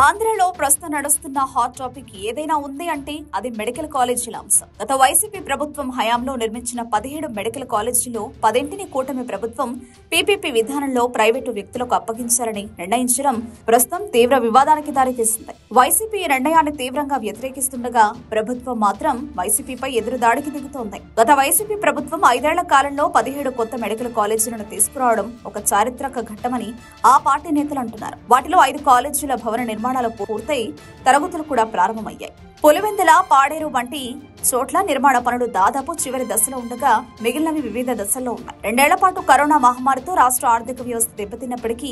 ఆంధ్రలో ప్రస్తుతం నడుస్తున్న హాట్ టాపిక్ ఏదైనా ఉంది అంటే అది మెడికల్ కాలేజీల అంశం. గత వైసీపీ ప్రభుత్వం హయాంలో నిర్మించిన 17 మెడికల్ కాలేజీలో 10ని కూటమి ప్రభుత్వం పీపీపీ విధానంలో ప్రైవేటు వ్యక్తులకు అప్పగించాలని నిర్ణయించడం ప్రస్తుతం తీవ్ర వివాదానికి దారితీసింది. వైసీపీ ఈ నిర్ణయాన్ని తీవ్రంగా వ్యతిరేకిస్తుండగా ప్రభుత్వం మాత్రం వైసీపీపై ఎదురుదాడికి దిగుతోంది. గత వైసీపీ ప్రభుత్వం 5 ఏళ్ల కాలంలో 17 కొత్త మెడికల్ కాలేజీలను తీసుకురావడం ఒక చారిత్రక ఘట్టమని ఆ పార్టీ నేతలు అంటున్నారు. వాటిలో 5 కాలేజీల భవన నిర్మాణాలు పూర్తయి తరగతులు కూడా ప్రారంభమయ్యాయి. పులివెందుల, పాడేరు వంటి చోట్ల నిర్మాణ పనులు దాదాపు చివరి దశలో ఉండగా మిగిలినవి వివిధ దశల్లో ఉన్నాయి. 2 ఏళ్ల పాటు కరోనా మహమ్మారితో రాష్ట్ర ఆర్థిక వ్యవస్థ దెబ్బతిన్నప్పటికీ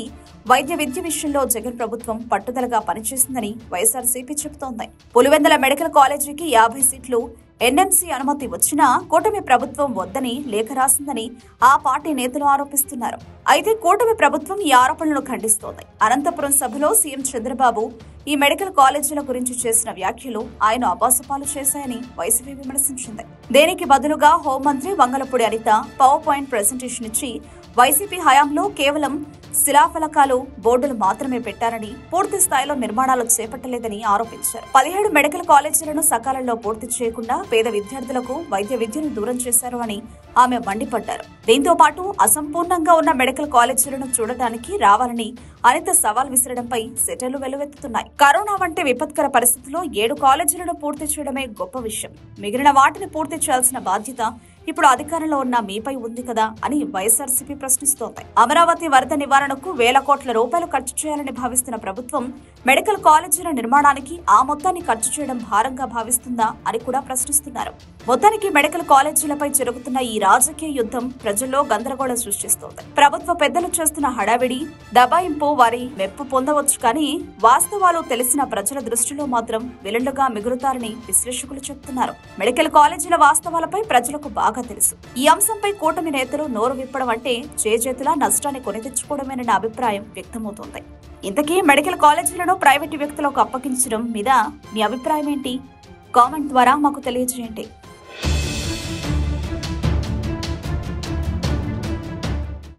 వైద్య విద్య విషయంలో జగన్ ప్రభుత్వం పట్టుదలగా పనిచేసిందని వైఎస్ఆర్సీపీ చెబుతోంది. పులివెందుల మెడికల్ కాలేజీకి 50 సీట్లు ఎన్ఎంసీ అనుమతి వచ్చినా కూటమి ప్రభుత్వం వద్దని లేఖ రాసిందని ఆ పార్టీ నేతలు ఆరోపిస్తున్నారు. అయితే కూటమి ప్రభుత్వం ఈ ఆరోపణలను ఖండిస్తోంది. అనంతపురం సభలో సీఎం చంద్రబాబు ఈ మెడికల్ కాలేజీల గురించి చేసిన వ్యాఖ్యలు ఆయన అబాసుపాలు చేశాయని వైసీపీ విమర్శించింది. దీనికి బదులుగా హోంమంత్రి Vangalapudi Anitha power point presentation ఇచ్చి వైసీపీ హయాంలో కేవలం శిలాఫలకాలు, బోర్డులు మాత్రమే పెట్టారని, పూర్తి స్థాయిలో నిర్మాణాలు చేపట్టలేదని ఆరోపించారు. 17 మెడికల్ కాలేజీలను సకాలంలో పూర్తి చేయకుండా పేద విద్యార్థులకు వైద్య విద్యను దూరం చేశారు అని ఆమె మండిపడ్డారు. దీంతో పాటు అసంపూర్ణంగా ఉన్న మెడికల్ కాలేజీలను చూడటానికి రావాలని అనిత సవాల్ విసరడంపై సెటర్లు వెల్లువెత్తుతున్నాయి. కరోనా వంటి విపత్కర పరిస్థితుల్లో 7 కాలేజీలను పూర్తి చేయడమే గొప్ప విషయం. మిగిలిన వాటిని పూర్తి చేయాల్సిన బాధ్యత ఇప్పుడు అధికారంలో ఉన్న మీపై ఉంది కదా అని వైఎస్ఆర్సీపీ ప్రశ్నిస్తోంది. అమరావతి వరద నివారణకు వేల కోట్ల రూపాయలు ఖర్చు చేయాలని భావిస్తున్న ప్రభుత్వం మెడికల్ కాలేజీల నిర్మాణానికి ఆ మొత్తాన్ని ఖర్చు చేయడం భారంగా భావిస్తుందా అని కూడా ప్రశ్నిస్తున్నారు. మొత్తానికి మెడికల్ కాలేజీలపై జరుగుతున్న ఈ రాజకీయ యుద్ధం ప్రజల్లో గందరగోళం సృష్టిస్తోంది. ప్రభుత్వ పెద్దలు చేస్తున్న హడావిడి, దబాయింపు వారి మెప్పు పొందవచ్చు, కానీ వాస్తవాలు తెలిసిన ప్రజల దృష్టిలో మాత్రం విలన్లుగా మిగులుతారని విశ్లేషకులు చెబుతున్నారు. మెడికల్ కాలేజీల వాస్తవాలపై ప్రజలకు బాగా తెలుసు. ఈ అంశంపై కూటమి నేతలు నోరు విప్పడం అంటే చేజేతులా నష్టాన్ని కొని తెచ్చుకోవడమేనన్న అభిప్రాయం వ్యక్తమవుతోంది. ఇంతకీ మెడికల్ కాలేజీలను ప్రైవేటు వ్యక్తులకు అప్పగించడం మీద మీ అభిప్రాయం ఏంటి? కామెంట్ ద్వారా మాకు తెలియజేయండి.